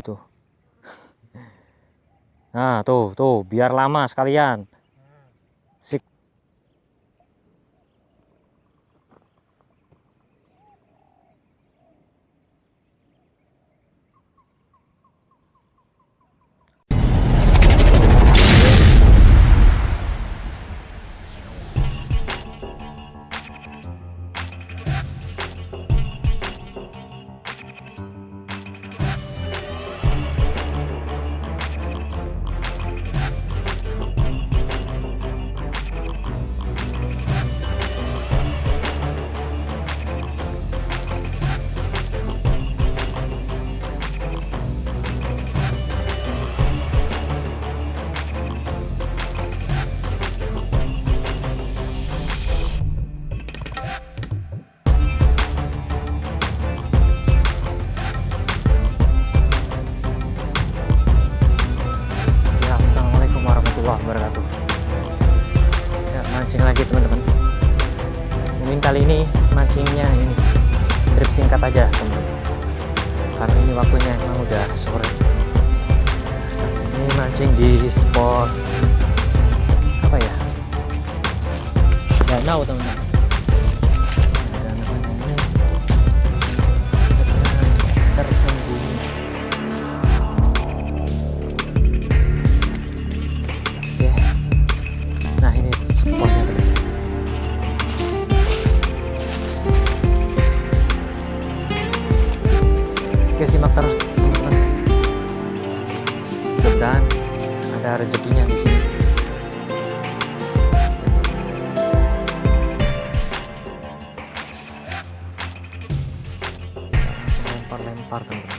Tuh. Nah, tuh, biar lama sekalian. Sik. Ya, assalamualaikum warahmatullahi wabarakatuh. Ya, mancing lagi teman-teman. Mungkin kali ini mancingnya ini trip singkat aja teman-teman, karena ini waktunya emang udah sore. Ini mancing di spot apa ya, danau teman-teman. Danau ini tersembunyi. Oke, nah ini spotnya teman-teman. Oke, simak terus teman-teman. Mudah-mudahan ada rezekinya di sini. Lempar-lempar teman-teman.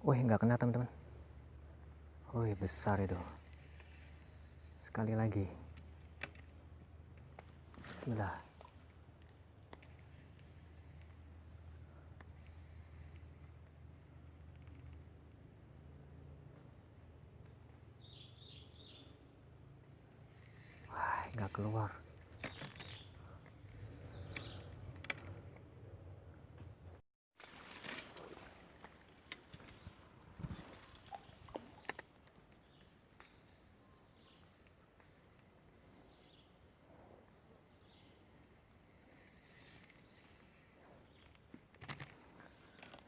Wih, nggak kena teman-teman. Wih, besar itu. Sekali lagi. Bismillah. Wah, nggak keluar.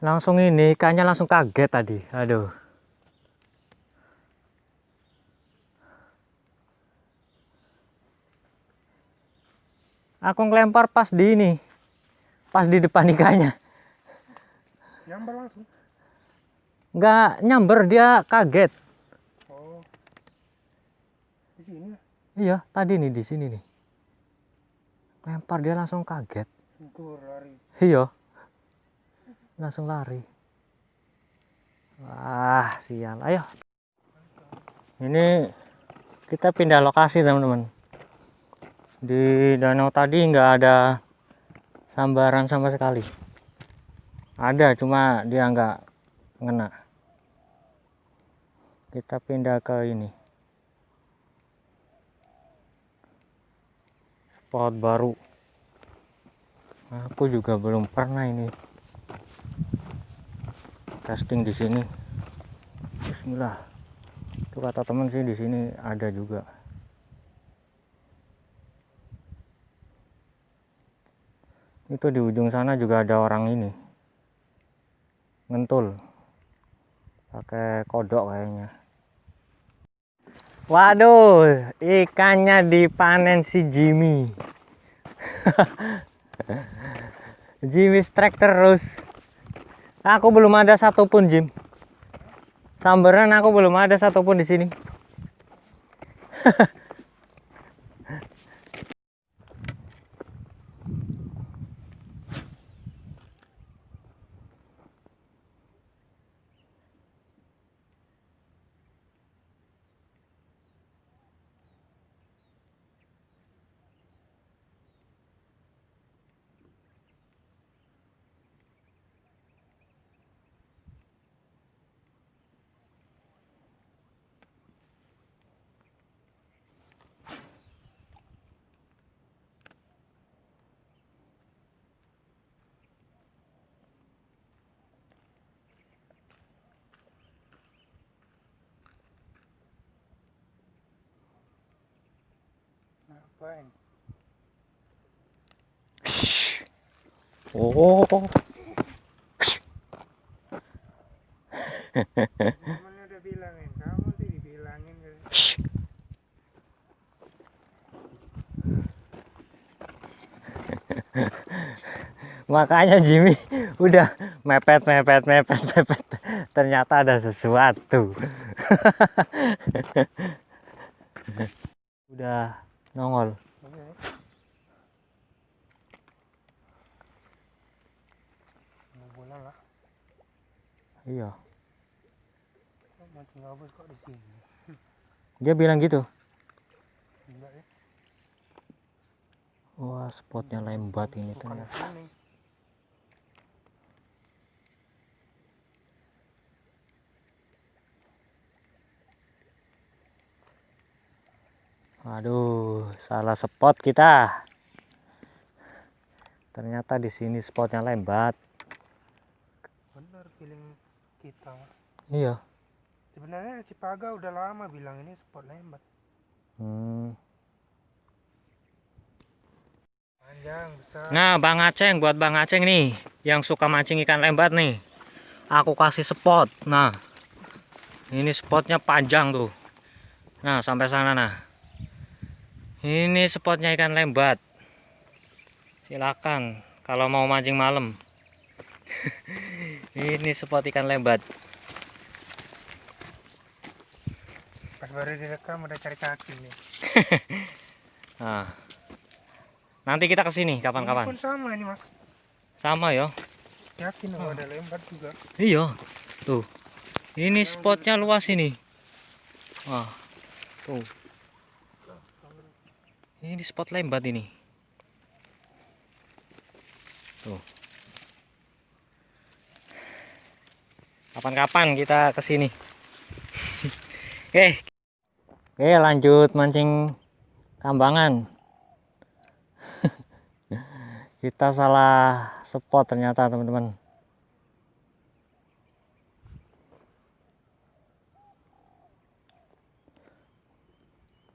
Langsung ini ikannya langsung kaget tadi. Aduh. Aku ngelempar pas di ini. Pas di depan ikannya. Nyamber langsung. Nggak nyamber, dia kaget. Oh. Di sini ya? Iya, tadi nih di sini nih. Lempar dia langsung kaget. Syukur lari. Iya. Langsung lari. Wah, sial. Ayo. Ini kita pindah lokasi teman-teman. Di danau tadi nggak ada sambaran sama sekali. Ada, cuma dia nggak ngena. Kita pindah ke ini. Spot baru. Aku juga belum pernah ini casting di sini. Bismillah. Itu kata teman sih di sini ada juga. Itu di ujung sana juga ada orang ini ngentul pakai kodok kayaknya. Waduh, ikannya dipanen si Jimmy. Jimmy strike terus. Aku belum ada satupun, Jim. Sambaran aku belum ada satupun di sini. Ngapain? Shh. Oh. Temen udah bilangin, kamu tuh dibilangin kan. Shh. Makanya Jimmy udah mepet. Ternyata ada sesuatu. Udah nongol. Mau bola lah. Iya. Mancing gabus kok di sini. Dia bilang gitu. Enggak ya. Wah, spotnya lembat ini ternyata. Sini. Aduh, salah spot kita. Ternyata di sini spotnya lembat. Bener feeling kita. Iya. Sebenarnya Cipaga udah lama bilang ini spot lembat. Panjang besar. Nah, Bang Aceng, buat Bang Aceng nih yang suka mancing ikan lembat nih. Aku kasih spot. Nah, ini spotnya panjang tuh. Nah, sampai sana nah. Ini spotnya ikan lembat. Silakan kalau mau mancing malam. Ini spot ikan lembat. Pas baru direkam udah cari kaki nih. Nah, nanti kita kesini Ini kapan-kapan. pun sama ini mas. Sama ya. Yakin ada lembat juga. Iya. Tuh. Ini spotnya luas ini. Wah. Tuh. Ini spot lembat ini. Tuh. Kapan-kapan kita kesini. Oke. Oke, lanjut mancing kambangan. Kita salah spot ternyata, teman-teman.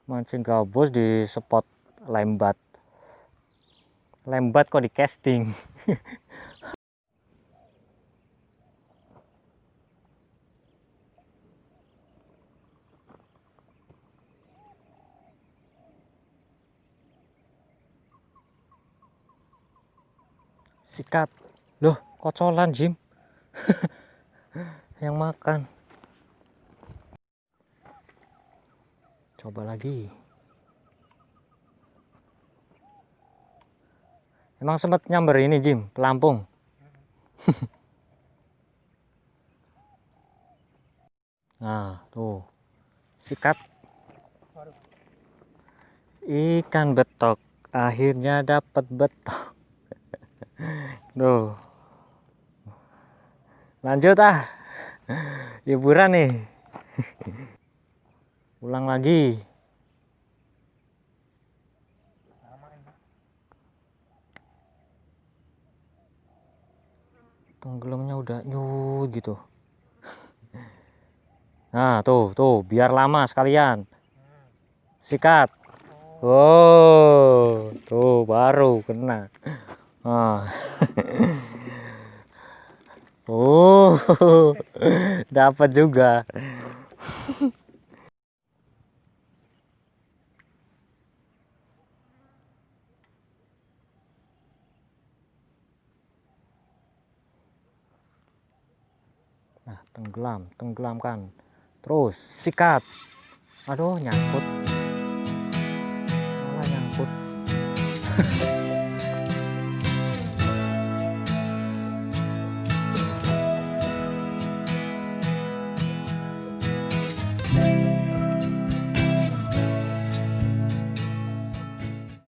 Mancing gabus di spot lembat. Lembat kok di casting. Sikat. Loh, kocolan Jim. Yang makan. Coba lagi. Emang sempat nyamber ini Jim, pelampung. Nah, tuh. Sikat. Ikan betok. Akhirnya dapat betok. Tuh. Lanjut ah. Hiburan nih. Ulang lagi. Tenggelamnya udah nyut gitu. Nah, tuh, biar lama sekalian. Sikat. Oh, tuh baru kena. Nah. Oh, dapat juga. Nah, tenggelamkan, terus sikat. Aduh, nyangkut.